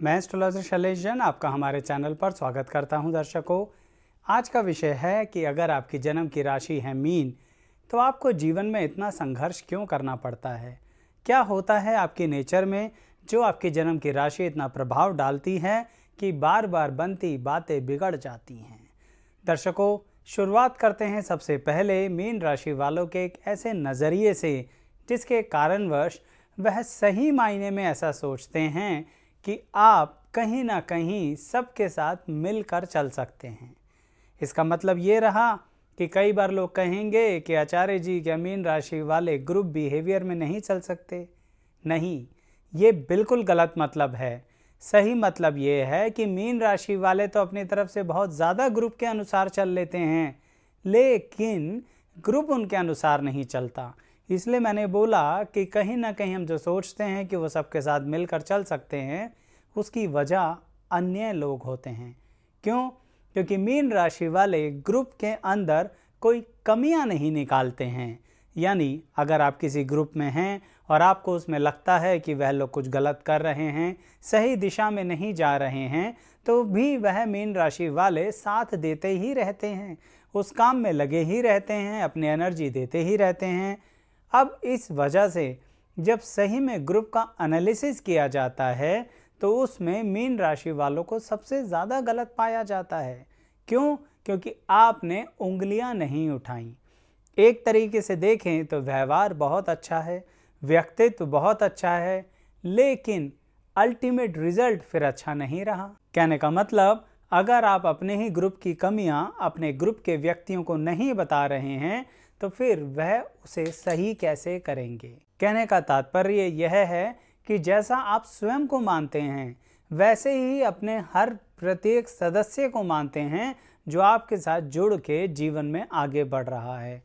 मैं एस्ट्रोलॉजर शैलेश जैन आपका हमारे चैनल पर स्वागत करता हूं। दर्शकों, आज का विषय है कि अगर आपकी जन्म की राशि है मीन, तो आपको जीवन में इतना संघर्ष क्यों करना पड़ता है। क्या होता है आपकी नेचर में जो आपकी जन्म की राशि इतना प्रभाव डालती है कि बार बार बनती बातें बिगड़ जाती हैं। दर्शकों, शुरुआत करते हैं सबसे पहले मीन राशि वालों के एक ऐसे नज़रिए से जिसके कारणवश वह सही मायने में ऐसा सोचते हैं कि आप कहीं ना कहीं सबके साथ मिलकर चल सकते हैं। इसका मतलब ये रहा कि कई बार लोग कहेंगे कि आचार्य जी क्या मीन राशि वाले ग्रुप बिहेवियर में नहीं चल सकते। नहीं, ये बिल्कुल गलत मतलब है। सही मतलब ये है कि मीन राशि वाले तो अपनी तरफ से बहुत ज़्यादा ग्रुप के अनुसार चल लेते हैं, लेकिन ग्रुप उनके अनुसार नहीं चलता। इसलिए मैंने बोला कि कहीं ना कहीं हम जो सोचते हैं कि वो सबके साथ मिलकर चल सकते हैं, उसकी वजह अन्य लोग होते हैं। क्यों? क्योंकि मीन राशि वाले ग्रुप के अंदर कोई कमियां नहीं निकालते हैं। यानी अगर आप किसी ग्रुप में हैं और आपको उसमें लगता है कि वह लोग कुछ गलत कर रहे हैं, सही दिशा में नहीं जा रहे हैं, तो भी वह मीन राशि वाले साथ देते ही रहते हैं, उस काम में लगे ही रहते हैं, अपनी एनर्जी देते ही रहते हैं। अब इस वजह से जब सही में ग्रुप का एनालिसिस किया जाता है तो उसमें मीन राशि वालों को सबसे ज़्यादा गलत पाया जाता है। क्यों? क्योंकि आपने उंगलियां नहीं उठाई। एक तरीके से देखें तो व्यवहार बहुत अच्छा है, व्यक्तित्व बहुत अच्छा है, लेकिन अल्टीमेट रिजल्ट फिर अच्छा नहीं रहा। कहने का मतलब, अगर आप अपने ही ग्रुप की कमियां अपने ग्रुप के व्यक्तियों को नहीं बता रहे हैं तो फिर वह उसे सही कैसे करेंगे। कहने का तात्पर्य यह है कि जैसा आप स्वयं को मानते हैं वैसे ही अपने हर प्रत्येक सदस्य को मानते हैं जो आपके साथ जुड़ के जीवन में आगे बढ़ रहा है।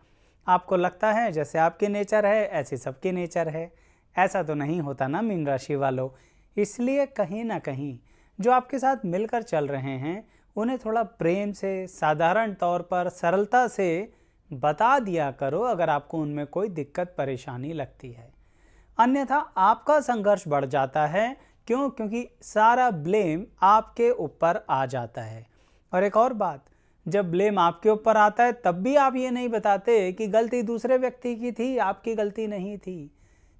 आपको लगता है जैसे आपकी नेचर है ऐसी सबकी नेचर है। ऐसा तो नहीं होता ना मीन राशि वालों। इसलिए कहीं ना कहीं जो आपके साथ मिलकर चल रहे हैं उन्हें थोड़ा प्रेम से, साधारण तौर पर सरलता से बता दिया करो अगर आपको उनमें कोई दिक्कत परेशानी लगती है। अन्यथा आपका संघर्ष बढ़ जाता है। क्यों? क्योंकि सारा ब्लेम आपके ऊपर आ जाता है। और एक और बात, जब ब्लेम आपके ऊपर आता है तब भी आप ये नहीं बताते कि गलती दूसरे व्यक्ति की थी, आपकी गलती नहीं थी।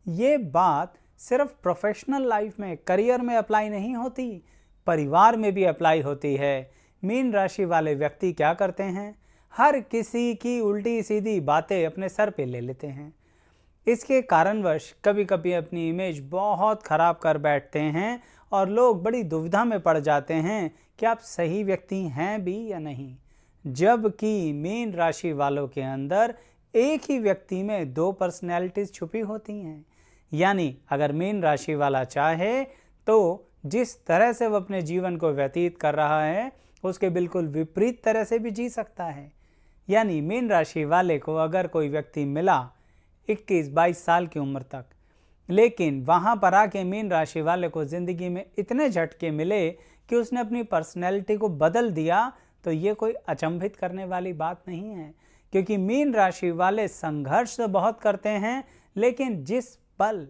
ये बात सिर्फ प्रोफेशनल लाइफ में, करियर में अप्लाई नहीं होती, परिवार में भी अप्लाई होती है। मीन राशि वाले व्यक्ति क्या करते हैं? हर किसी की उल्टी सीधी बातें अपने सर पे ले लेते हैं। इसके कारणवश कभी कभी अपनी इमेज बहुत खराब कर बैठते हैं और लोग बड़ी दुविधा में पड़ जाते हैं कि आप सही व्यक्ति हैं भी या नहीं। जबकि मीन राशि वालों के अंदर एक ही व्यक्ति में दो पर्सनैलिटीज छुपी होती हैं। यानी अगर मीन राशि वाला चाहे तो जिस तरह से वो अपने जीवन को व्यतीत कर रहा है उसके बिल्कुल विपरीत तरह से भी जी सकता है। यानी मीन राशि वाले को अगर कोई व्यक्ति मिला 21-22 साल की उम्र तक, लेकिन वहाँ पर आके मीन राशि वाले को ज़िंदगी में इतने झटके मिले कि उसने अपनी पर्सनैलिटी को बदल दिया, तो ये कोई अचंभित करने वाली बात नहीं है। क्योंकि मीन राशि वाले संघर्ष तो बहुत करते हैं, लेकिन जिस पल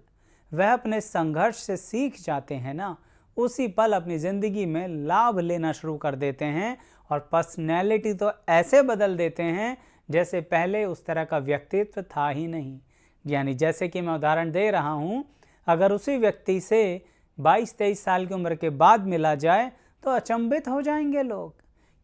वह अपने संघर्ष से सीख जाते हैं ना, उसी पल अपनी ज़िंदगी में लाभ लेना शुरू कर देते हैं और पर्सनैलिटी तो ऐसे बदल देते हैं जैसे पहले उस तरह का व्यक्तित्व था ही नहीं। यानी जैसे कि मैं उदाहरण दे रहा हूँ, अगर उसी व्यक्ति से 22-23 साल की उम्र के बाद मिला जाए तो अचंभित हो जाएंगे लोग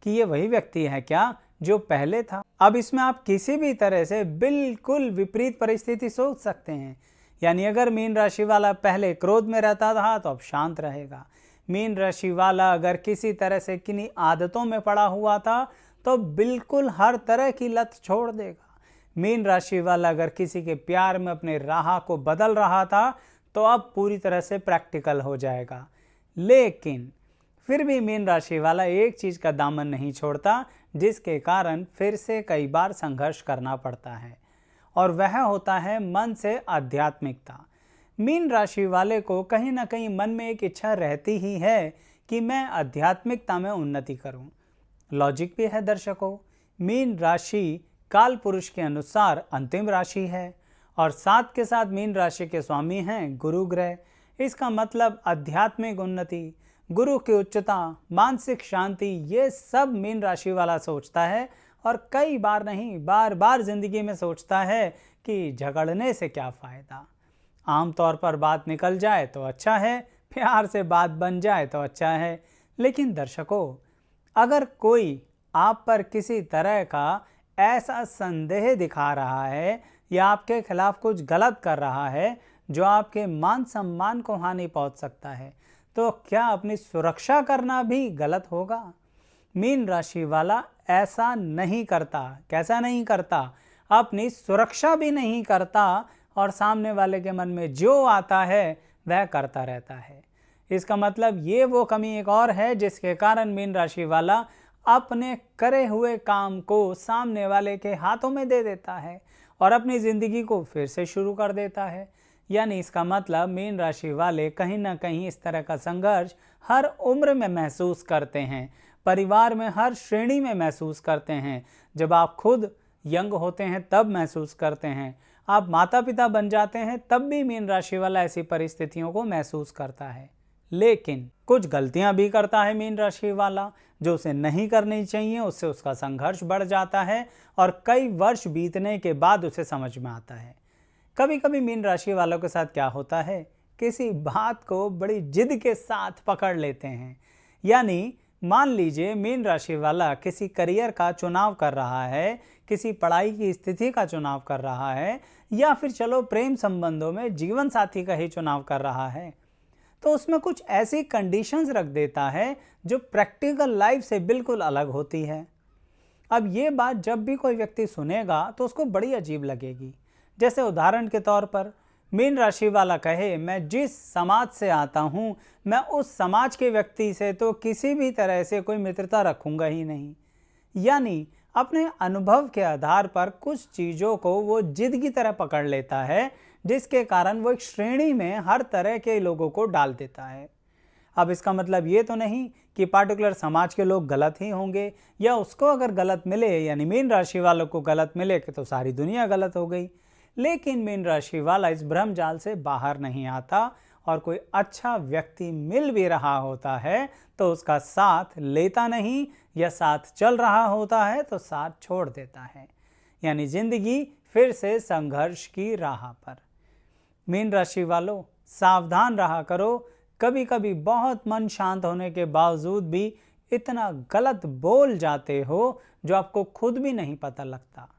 कि ये वही व्यक्ति है क्या जो पहले था। अब इसमें आप किसी भी तरह से बिल्कुल विपरीत परिस्थिति सोच सकते हैं। यानी अगर मीन राशि वाला पहले क्रोध में रहता था तो अब शांत रहेगा। मीन राशि वाला अगर किसी तरह से किन्हीं आदतों में पड़ा हुआ था तो बिल्कुल हर तरह की लत छोड़ देगा। मीन राशि वाला अगर किसी के प्यार में अपने राह को बदल रहा था तो अब पूरी तरह से प्रैक्टिकल हो जाएगा। लेकिन फिर भी मीन राशि वाला एक चीज़ का दामन नहीं छोड़ता, जिसके कारण फिर से कई बार संघर्ष करना पड़ता है, और वह होता है मन से आध्यात्मिकता। मीन राशि वाले को कहीं ना कहीं मन में एक इच्छा रहती ही है कि मैं आध्यात्मिकता में उन्नति करूं। लॉजिक भी है दर्शकों, मीन राशि काल पुरुष के अनुसार अंतिम राशि है और साथ के साथ मीन राशि के स्वामी हैं गुरु ग्रह। इसका मतलब आध्यात्मिक उन्नति, गुरु की उच्चता, मानसिक शांति, ये सब मीन राशि वाला सोचता है और कई बार नहीं बार बार जिंदगी में सोचता है कि झगड़ने से क्या फ़ायदा। आमतौर पर बात निकल जाए तो अच्छा है, प्यार से बात बन जाए तो अच्छा है। लेकिन दर्शकों, अगर कोई आप पर किसी तरह का ऐसा संदेह दिखा रहा है या आपके खिलाफ कुछ गलत कर रहा है जो आपके मान सम्मान को हानि पहुंच सकता है, तो क्या अपनी सुरक्षा करना भी गलत होगा? मीन राशि वाला ऐसा नहीं करता। कैसा नहीं करता? अपनी सुरक्षा भी नहीं करता और सामने वाले के मन में जो आता है वह करता रहता है। इसका मतलब ये वो कमी एक और है जिसके कारण मीन राशि वाला अपने करे हुए काम को सामने वाले के हाथों में दे देता है और अपनी ज़िंदगी को फिर से शुरू कर देता है। यानी इसका मतलब मीन राशि वाले कहीं ना कहीं इस तरह का संघर्ष हर उम्र में महसूस करते हैं, परिवार में हर श्रेणी में महसूस करते हैं। जब आप खुद यंग होते हैं तब महसूस करते हैं, आप माता पिता बन जाते हैं तब भी मीन राशि वाला ऐसी परिस्थितियों को महसूस करता है। लेकिन कुछ गलतियां भी करता है मीन राशि वाला जो उसे नहीं करनी चाहिए, उससे उसका संघर्ष बढ़ जाता है और कई वर्ष बीतने के बाद उसे समझ में आता है। कभी कभी मीन राशि वालों के साथ क्या होता है, किसी बात को बड़ी जिद के साथ पकड़ लेते हैं। यानी मान लीजिए मीन राशि वाला किसी करियर का चुनाव कर रहा है, किसी पढ़ाई की स्थिति का चुनाव कर रहा है या फिर चलो प्रेम संबंधों में जीवन साथी का ही चुनाव कर रहा है, तो उसमें कुछ ऐसी कंडीशंस रख देता है जो प्रैक्टिकल लाइफ से बिल्कुल अलग होती है। अब ये बात जब भी कोई व्यक्ति सुनेगा तो उसको बड़ी अजीब लगेगी। जैसे उदाहरण के तौर पर मीन राशि वाला कहे, मैं जिस समाज से आता हूँ मैं उस समाज के व्यक्ति से तो किसी भी तरह से कोई मित्रता रखूँगा ही नहीं। यानी अपने अनुभव के आधार पर कुछ चीज़ों को वो जिद की तरह पकड़ लेता है जिसके कारण वो एक श्रेणी में हर तरह के लोगों को डाल देता है। अब इसका मतलब ये तो नहीं कि पार्टिकुलर समाज के लोग गलत ही होंगे या उसको अगर गलत मिले यानी मीन राशि वालों को गलत मिले कि तो सारी दुनिया गलत हो गई। लेकिन मीन राशि वाला इस भ्रम जाल से बाहर नहीं आता और कोई अच्छा व्यक्ति मिल भी रहा होता है तो उसका साथ लेता नहीं या साथ चल रहा होता है तो साथ छोड़ देता है। यानी जिंदगी फिर से संघर्ष की राह पर। मीन राशि वालों, सावधान रहा करो। कभी कभी बहुत मन शांत होने के बावजूद भी इतना गलत बोल जाते हो जो आपको खुद भी नहीं पता लगता।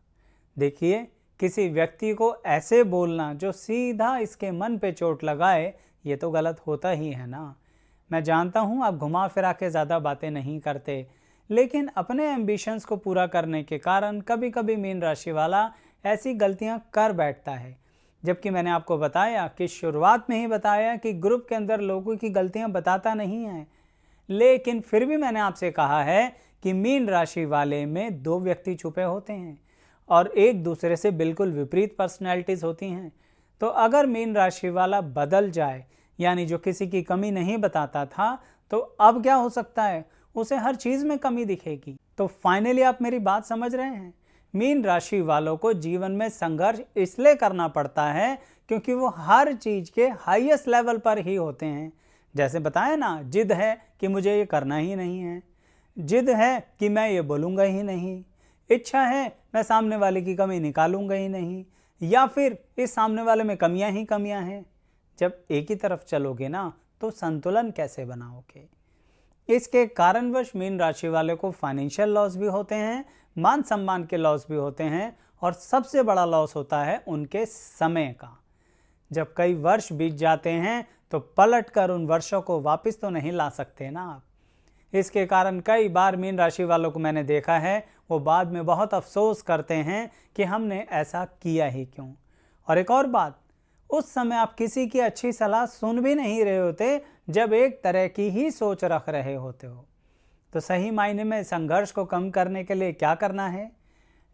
देखिए, किसी व्यक्ति को ऐसे बोलना जो सीधा इसके मन पे चोट लगाए, ये तो गलत होता ही है ना। मैं जानता हूँ आप घुमा फिरा के ज़्यादा बातें नहीं करते, लेकिन अपने एम्बिशंस को पूरा करने के कारण कभी कभी मीन राशि वाला ऐसी गलतियाँ कर बैठता है। जबकि मैंने आपको बताया कि शुरुआत में ही बताया कि ग्रुप के अंदर लोगों की गलतियाँ बताता नहीं है, लेकिन फिर भी मैंने आपसे कहा है कि मीन राशि वाले में दो व्यक्ति छुपे होते हैं और एक दूसरे से बिल्कुल विपरीत पर्सनैलिटीज़ होती हैं। तो अगर मीन राशि वाला बदल जाए, यानी जो किसी की कमी नहीं बताता था, तो अब क्या हो सकता है, उसे हर चीज़ में कमी दिखेगी। तो फाइनली आप मेरी बात समझ रहे हैं। मीन राशि वालों को जीवन में संघर्ष इसलिए करना पड़ता है क्योंकि वो हर चीज़ के हाईएस्ट लेवल पर ही होते हैं। जैसे बताया ना, जिद है कि मुझे ये करना ही नहीं है, जिद है कि मैं ये बोलूँगा ही नहीं, इच्छा है मैं सामने वाले की कमी निकालूंगा ही नहीं, या फिर इस सामने वाले में कमियां ही कमियां हैं। जब एक ही तरफ चलोगे ना तो संतुलन कैसे बनाओगे? इसके कारणवश मीन राशि वाले को फाइनेंशियल लॉस भी होते हैं, मान सम्मान के लॉस भी होते हैं और सबसे बड़ा लॉस होता है उनके समय का। जब कई वर्ष बीत जाते हैं तो पलट कर उन वर्षों को वापस तो नहीं ला सकते ना आप। इसके कारण कई बार मीन राशि वालों को मैंने देखा है, वो बाद में बहुत अफसोस करते हैं कि हमने ऐसा किया ही क्यों। और एक और बात, उस समय आप किसी की अच्छी सलाह सुन भी नहीं रहे होते जब एक तरह की ही सोच रख रहे होते हो। तो सही मायने में संघर्ष को कम करने के लिए क्या करना है?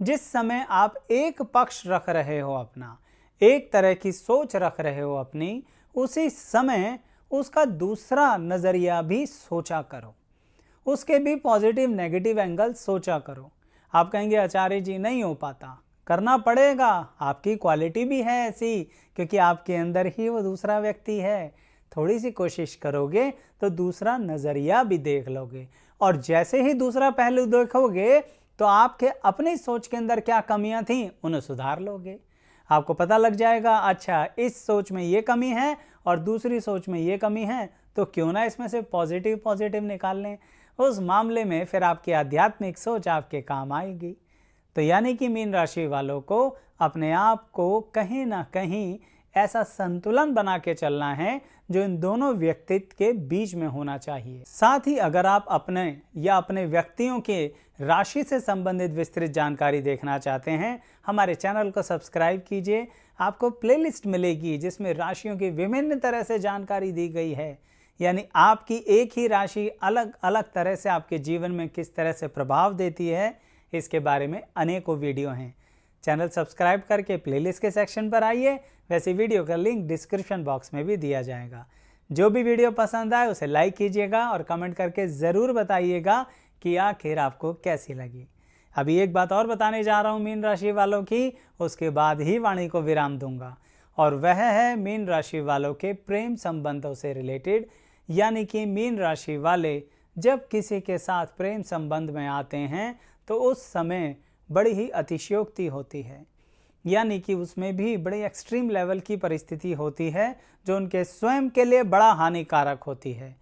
जिस समय आप एक पक्ष रख रहे हो अपना, एक तरह की सोच रख रहे हो अपनी, उसी समय उसका दूसरा नज़रिया भी सोचा करो, उसके भी पॉजिटिव नेगेटिव एंगल सोचा करो। आप कहेंगे आचार्य जी नहीं हो पाता, करना पड़ेगा, आपकी क्वालिटी भी है ऐसी, क्योंकि आपके अंदर ही वो दूसरा व्यक्ति है। थोड़ी सी कोशिश करोगे तो दूसरा नज़रिया भी देख लोगे, और जैसे ही दूसरा पहलू देखोगे तो आपके अपनी सोच के अंदर क्या कमियां थीं उन्हें सुधार लोगे। आपको पता लग जाएगा, अच्छा इस सोच में ये कमी है और दूसरी सोच में ये कमी है, तो क्यों ना इसमें से पॉजिटिव निकाल लें। उस मामले में फिर आपकी आध्यात्मिक सोच आपके काम आएगी। तो यानी कि मीन राशि वालों को अपने आप को कहीं ना कहीं ऐसा संतुलन बना के चलना है जो इन दोनों व्यक्तित्व के बीच में होना चाहिए। साथ ही अगर आप अपने या अपने व्यक्तियों के राशि से संबंधित विस्तृत जानकारी देखना चाहते हैं, हमारे चैनल को सब्सक्राइब कीजिए। आपको प्लेलिस्ट मिलेगी जिसमें राशियों की विभिन्न तरह से जानकारी दी गई है, यानी आपकी एक ही राशि अलग अलग तरह से आपके जीवन में किस तरह से प्रभाव देती है, इसके बारे में अनेकों वीडियो हैं। चैनल सब्सक्राइब करके प्लेलिस्ट के सेक्शन पर आइए, वैसे वीडियो का लिंक डिस्क्रिप्शन बॉक्स में भी दिया जाएगा। जो भी वीडियो पसंद आए उसे लाइक कीजिएगा और कमेंट करके ज़रूर बताइएगा कि आखिर आपको कैसी लगी। अभी एक बात और बताने जा रहा हूँ मीन राशि वालों की, उसके बाद ही वाणी को विराम दूंगा, और वह है मीन राशि वालों के प्रेम संबंधों से रिलेटेड। यानी कि मीन राशि वाले जब किसी के साथ प्रेम संबंध में आते हैं तो उस समय बड़ी ही अतिशयोक्ति होती है, यानी कि उसमें भी बड़ी एक्सट्रीम लेवल की परिस्थिति होती है जो उनके स्वयं के लिए बड़ा हानिकारक होती है।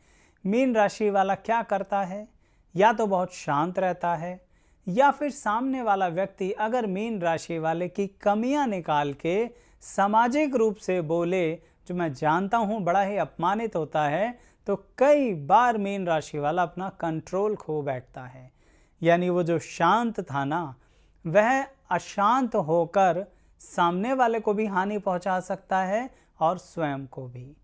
मीन राशि वाला क्या करता है, या तो बहुत शांत रहता है, या फिर सामने वाला व्यक्ति अगर मीन राशि वाले की कमियां निकाल के सामाजिक रूप से बोले, जो मैं जानता हूं बड़ा ही अपमानित होता है, तो कई बार मीन राशि वाला अपना कंट्रोल खो बैठता है। यानी वो जो शांत था ना, वह अशांत होकर सामने वाले को भी हानि पहुंचा सकता है और स्वयं को भी।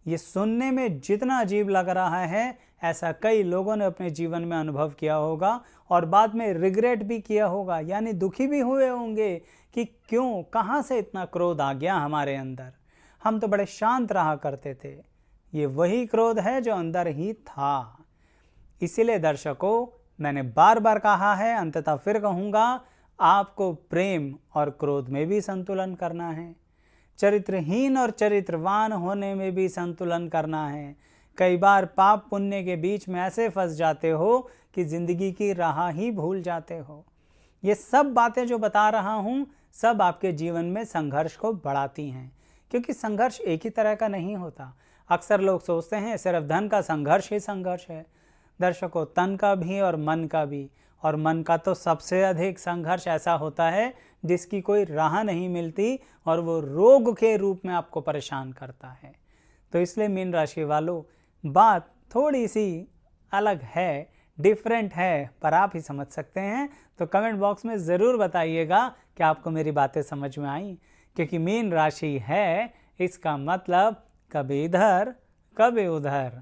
ये सुनने में जितना अजीब लग रहा है, ऐसा कई लोगों ने अपने जीवन में अनुभव किया होगा और बाद में रिग्रेट भी किया होगा, यानी दुखी भी हुए होंगे कि क्यों, कहाँ से इतना क्रोध आ गया हमारे अंदर, हम तो बड़े शांत रहा करते थे। ये वही क्रोध है जो अंदर ही था। इसीलिए दर्शकों, मैंने बार बार कहा है, अंततः फिर कहूँगा, आपको प्रेम और क्रोध में भी संतुलन करना है, चरित्रहीन और चरित्रवान होने में भी संतुलन करना है। कई बार पाप पुण्य के बीच में ऐसे फंस जाते हो कि जिंदगी की राह ही भूल जाते हो। ये सब बातें जो बता रहा हूँ, सब आपके जीवन में संघर्ष को बढ़ाती हैं, क्योंकि संघर्ष एक ही तरह का नहीं होता। अक्सर लोग सोचते हैं सिर्फ धन का संघर्ष ही संघर्ष है। दर्शकों, तन का भी और मन का भी, और मन का तो सबसे अधिक संघर्ष ऐसा होता है जिसकी कोई राह नहीं मिलती और वो रोग के रूप में आपको परेशान करता है। तो इसलिए मीन राशि वालों, बात थोड़ी सी अलग है, डिफरेंट है, पर आप ही समझ सकते हैं। तो कमेंट बॉक्स में ज़रूर बताइएगा कि आपको मेरी बातें समझ में आई, क्योंकि मीन राशि है, इसका मतलब कभी इधर कभी उधर।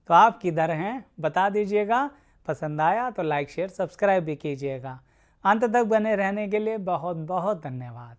तो आप किधर हैं बता दीजिएगा। पसंद आया तो लाइक शेयर सब्सक्राइब भी कीजिएगा। अंत तक बने रहने के लिए बहुत बहुत धन्यवाद।